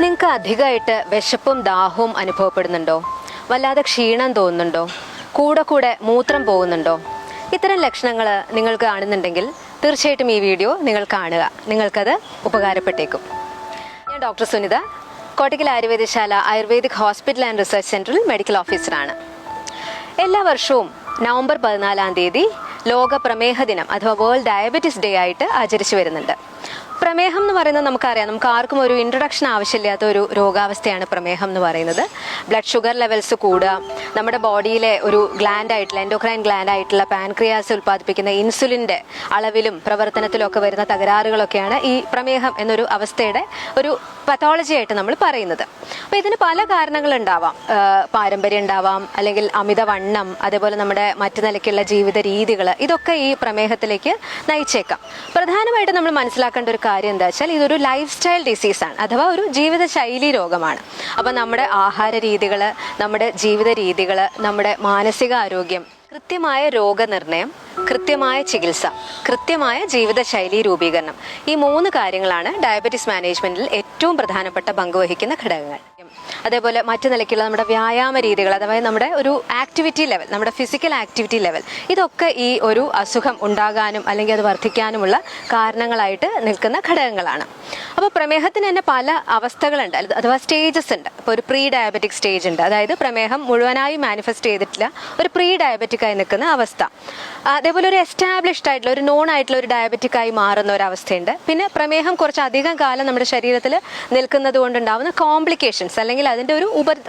നിങ്ങൾക്ക് അധികമായിട്ട് വിശപ്പും ദാഹവും അനുഭവപ്പെടുന്നുണ്ടോ? വല്ലാതെ ക്ഷീണം തോന്നുന്നുണ്ടോ? കൂടെ മൂത്രം പോകുന്നുണ്ടോ? ഇത്തരം ലക്ഷണങ്ങൾ നിങ്ങൾ കാണുന്നുണ്ടെങ്കിൽ തീർച്ചയായിട്ടും ഈ വീഡിയോ നിങ്ങൾ കാണുക. നിങ്ങൾക്കത് ഉപകാരപ്പെട്ടേക്കും. ഞാൻ doctor Sunitha, Kottakkal Ayurvedashala ayurvedic hospital and research സെൻറ്ററിൽ മെഡിക്കൽ ഓഫീസറാണ്. എല്ലാ വർഷവും നവംബർ 14 ലോക പ്രമേഹ ദിനം അഥവാ വേൾഡ് ഡയബറ്റിസ് ഡേ ആയിട്ട് ആചരിച്ചു വരുന്നുണ്ട്. പ്രമേഹം എന്ന് പറയുന്നത് നമുക്കറിയാം, നമുക്ക് ആർക്കും ഒരു ഇൻട്രൊഡക്ഷൻ ആവശ്യമില്ലാത്ത ഒരു രോഗാവസ്ഥയാണ് പ്രമേഹം എന്ന് പറയുന്നത്. ബ്ലഡ് ഷുഗർ ലെവൽസ് കൂടുക, നമ്മുടെ ബോഡിയിലെ ഒരു ഗ്ലാൻഡ് ആയിട്ടുള്ള എൻഡോക്രൈൻ ഗ്ലാൻഡ് ആയിട്ടുള്ള പാൻക്രിയാസ് ഉൽപ്പാദിപ്പിക്കുന്ന ഇൻസുലിൻ്റെ അളവിലും പ്രവർത്തനത്തിലും ഒക്കെ വരുന്ന തകരാറുകളൊക്കെയാണ് ഈ പ്രമേഹം എന്നൊരു അവസ്ഥയുടെ ഒരു പത്തോളജി ആയിട്ട് നമ്മൾ പറയുന്നത്. അപ്പോൾ ഇതിന് പല കാരണങ്ങളുണ്ടാവാം. പാരമ്പര്യം ഉണ്ടാവാം, അല്ലെങ്കിൽ അമിതവണ്ണം, അതേപോലെ നമ്മുടെ മറ്റു നിലയ്ക്കുള്ള ജീവിത രീതികൾ, ഇതൊക്കെ ഈ പ്രമേഹത്തിലേക്ക് നയിച്ചേക്കാം. പ്രധാനമായിട്ട് നമ്മൾ മനസ്സിലാക്കേണ്ട ഒരു കാര്യം എന്താ വെച്ചാൽ, ഇതൊരു ലൈഫ് സ്റ്റൈൽ ഡിസീസാണ്, അഥവാ ഒരു ജീവിതശൈലി രോഗമാണ്. അപ്പം നമ്മുടെ ആഹാര രീതികൾ, നമ്മുടെ ജീവിത രീതികൾ, നമ്മുടെ മാനസികാരോഗ്യം, കൃത്യമായ രോഗനിർണയം, കൃത്യമായ ചികിത്സ, കൃത്യമായ ജീവിതശൈലി രൂപീകരണം, ഈ 3 കാര്യങ്ങളാണ് ഡയബറ്റീസ് മാനേജ്മെന്റിൽ ഏറ്റവും പ്രധാനപ്പെട്ട പങ്ക് വഹിക്കുന്ന ഘടകങ്ങൾ. അതേപോലെ മറ്റു നിലയ്ക്കുള്ള നമ്മുടെ വ്യായാമ രീതികൾ, അഥവാ നമ്മുടെ ഒരു ആക്ടിവിറ്റി ലെവൽ, നമ്മുടെ ഫിസിക്കൽ ആക്ടിവിറ്റി ലെവൽ, ഇതൊക്കെ ഈ ഒരു അസുഖം ഉണ്ടാകാനും അല്ലെങ്കിൽ അത് വർദ്ധിക്കാനുമുള്ള കാരണങ്ങളായിട്ട് നിൽക്കുന്ന ഘടകങ്ങളാണ്. അപ്പോൾ പ്രമേഹത്തിന് തന്നെ പല അവസ്ഥകളുണ്ട്, അഥവാ സ്റ്റേജസ് ഉണ്ട്. ഇപ്പോൾ ഒരു പ്രീ ഡയബറ്റിക് സ്റ്റേജ് ഉണ്ട്, അതായത് പ്രമേഹം മുഴുവനായി മാനിഫെസ്റ്റ് ചെയ്തിട്ടില്ല, ഒരു പ്രീ ഡയബറ്റിക് ആയി നിൽക്കുന്ന അവസ്ഥ. അതേപോലെ ഒരു എസ്റ്റാബ്ലിഷ്ഡ് ആയിട്ടുള്ള ഒരു നോൺ ആയിട്ടുള്ള ഒരു ഡയബറ്റിക് ആയി മാറുന്ന ഒരു അവസ്ഥയുണ്ട്. പിന്നെ പ്രമേഹം കുറച്ച് അധികം കാലം നമ്മുടെ ശരീരത്തിൽ നിൽക്കുന്നത് കൊണ്ടുണ്ടാവുന്ന കോംപ്ലിക്കേഷൻസ്, അല്ലെങ്കിൽ അതിൻ്റെ ഒരു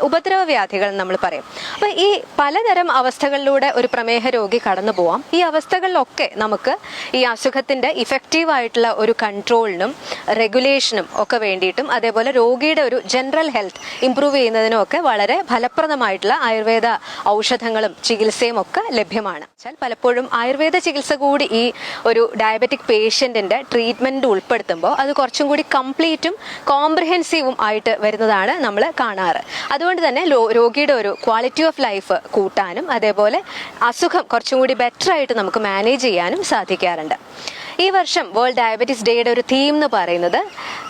ഉപദ്രവ വ്യാധികൾ നമ്മൾ പറയും. അപ്പോൾ ഈ പലതരം അവസ്ഥകളിലൂടെ ഒരു പ്രമേഹ രോഗി കടന്നു പോവാം. ഈ അവസ്ഥകളിലൊക്കെ നമുക്ക് ഈ അസുഖത്തിൻ്റെ ഇഫക്റ്റീവായിട്ടുള്ള ഒരു കൺട്രോളിനും റെഗുലേഷനും ഒക്കെ വേണ്ടിയിട്ടും, അതേപോലെ രോഗിയുടെ ഒരു ജനറൽ ഹെൽത്ത് ഇംപ്രൂവ് ചെയ്യുന്നതിനും ഒക്കെ വളരെ ഫലപ്രദമായിട്ടുള്ള ആയുർവേദ ഔഷധങ്ങളും ചികിത്സയും ഒക്കെ ലഭ്യമാണ്. പലപ്പോഴും ആയുർവേദ ചികിത്സ കൂടി ഈ ഒരു ഡയബറ്റിക് പേഷ്യൻറ്റിൻ്റെ ട്രീറ്റ്മെൻറ്റ് ഉൾപ്പെടുത്തുമ്പോൾ അത് കുറച്ചും കൂടി കംപ്ലീറ്റും കോംപ്രിഹെൻസീവും ആയിട്ട് വരുന്നതാണ് നമ്മൾ കാണാറ്. അതുകൊണ്ട് തന്നെ രോഗിയുടെ ഒരു ക്വാളിറ്റി ഓഫ് ലൈഫ് കൂട്ടാനും, അതേപോലെ അസുഖം കുറച്ചും കൂടി ബെറ്റർ ആയിട്ട് നമുക്ക് മാനേജ് ചെയ്യാനും സാധിക്കാറുണ്ട്. ഈ വർഷം വേൾഡ് ഡയബറ്റിസ് ഡേയുടെ ഒരു തീം എന്ന് പറയുന്നത്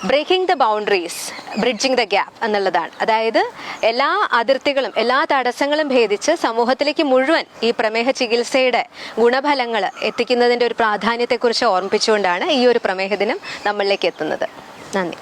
breaking the boundaries, bridging the gap എന്നുള്ളതാണ്. അതായത് എല്ലാ അതിർത്തികളും എല്ലാ തടസ്സങ്ങളും ഭേദിച്ച് സമൂഹത്തിലേക്ക് മുഴുവൻ ഈ പ്രമേഹ ചികിത്സയുടെ ഗുണഫലങ്ങൾ എത്തിക്കുന്നതിൻ്റെ ഒരു പ്രാധാന്യത്തെക്കുറിച്ച് ഓർമ്മിപ്പിച്ചുകൊണ്ടാണ് ഈ ഒരു പ്രമേഹ ദിനം നമ്മളിലേക്ക് എത്തുന്നത്. നന്ദി.